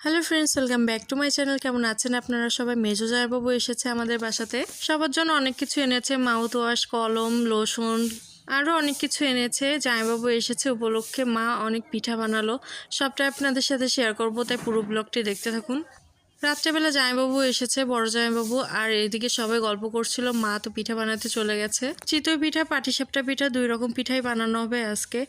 Hello friends, welcome back to my channel. কেমন আছেন আপনারা সবাই? মেজো জামাইবাবু এসেছে আমাদের বাসাতে। সবার জন্য অনেক কিছু এনেছে, মাউথ ওয়াশ, কলম, লোশন, আরও অনেক কিছু এনেছে। জামাইবাবু এসেছে উপলক্ষে মা অনেক পিঠা বানালো, সবটাই আপনাদের সাথে শেয়ার করব, তাই পুরো ব্লগটি দেখতে থাকুন। রাত্রেবেলা জামাইবাবু এসেছে, বড় জামাইবাবু, আর এইদিকে সবাই গল্প করছিল। মা তো পিঠা বানাতে চলে গেছে। চিতই পিঠা, পাটিসাপটা পিঠা, 2 রকম পিঠাই বানানো হবে আজকে।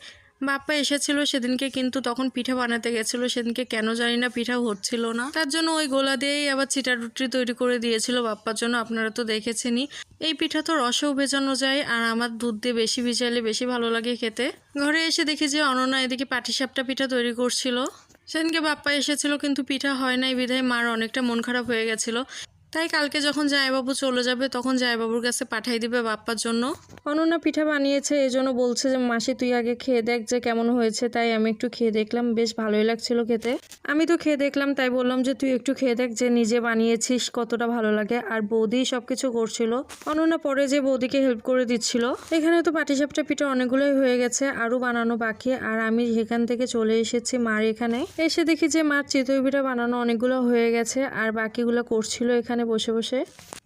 বাপ্পা এসেছিল সেদিনকে, কিন্তু তখন পিঠা বানাতে গেছিল। সেদিনকে কেন জানি না পিঠা হচ্ছিল না, তার জন্য ওই গোলা দিয়েই আবার চিটা রুটি তৈরি করে দিয়েছিল বাপ্পার জন্য। আপনারা তো দেখেছেনই। এই পিঠা তো রসেও ভেজানো যায়, আর আমার দুধ দিয়ে বেশি ভিজাইলে বেশি ভালো লাগে খেতে। ঘরে এসে দেখি যে অনন্যা এদিকে পাটিসাপটা পিঠা তৈরি করছিল। সেদিনকে বাপ্পা এসেছিল কিন্তু পিঠা হয় নাই, বিধায় মার অনেকটা মন খারাপ হয়ে গেছিল। তাই কালকে যখন জামাইবাবু চলে যাবে তখন জামাইবাবুর কাছে পাঠাই দিবে বাপ্পার জন্য। অনন্যা পিঠা বানিয়েছে, এই জন্য বলছে যে মাসি তুই আগে খেয়ে দেখ যে কেমন হয়েছে। তাই আমি একটু খেয়ে দেখলাম, বেশ ভালোই লাগছিল খেতে। আমি তো খেয়ে দেখলাম, তাই বললাম যে তুই একটু খেয়ে দেখ যে নিজে বানিয়েছিস কতটা ভালো লাগে। আর বৌদি সবকিছু করছিল, অনন্যা পরে যে বৌদিকে হেল্প করে দিচ্ছিল। এখানে তো পাটিসাপটা পিঠা অনেকগুলোই হয়ে গেছে, আরও বানানো বাকি। আর আমি সেখান থেকে চলে এসেছি মার এখানে। এসে দেখি যে মার চিতই পিঠা বানানো অনেকগুলো হয়ে গেছে, আর বাকিগুলো করছিল এখানে বসে বসে।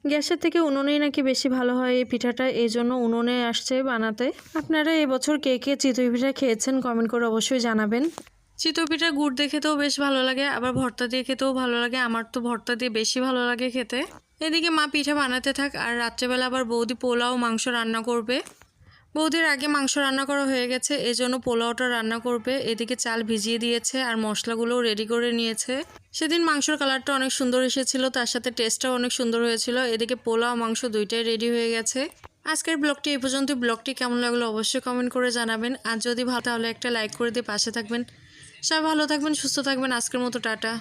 গ্যাসের থেকে উনুনেই নাকি বেশি ভালো হয় এই পিঠাটা, এই জন্য উনুনে আসছে বানাতে। আপনারা এবছর কে কে চিতই পিঠা খেয়েছেন কমেন্ট করে অবশ্যই জানাবেন। চিতই পিঠা গুড় দিয়ে খেতেও বেশ ভালো লাগে, আবার ভর্তা দিয়ে খেতেও ভালো লাগে। আমার তো ভর্তা দিয়ে বেশি ভালো লাগে খেতে। এদিকে মা পিঠা বানাতে থাক, আর রাত্রেবেলা আবার বৌদি পোলাও মাংস রান্না করবে। বৌদির আগে মাংস রান্না করা হয়ে গেছে, এই জন্য পোলাওটা রান্না করবে। এদিকে চাল ভিজিয়ে দিয়েছে আর মশলাগুলোও রেডি করে নিয়েছে। সেদিন মাংসর কালারটা অনেক সুন্দর এসেছিল, তার সাথে টেস্টটাও অনেক সুন্দর হয়েছিল। এদিকে পোলাও মাংস দুইটাই রেডি হয়ে গেছে। আজকের ব্লগটি এই পর্যন্ত। ব্লগটি কেমন লাগলো অবশ্যই কমেন্ট করে জানাবেন, আর যদি ভালো তাহলে একটা লাইক করে দিয়ে পাশে থাকবেন। সবাই ভালো থাকবেন, সুস্থ থাকবেন। আজকের মতো টাটা।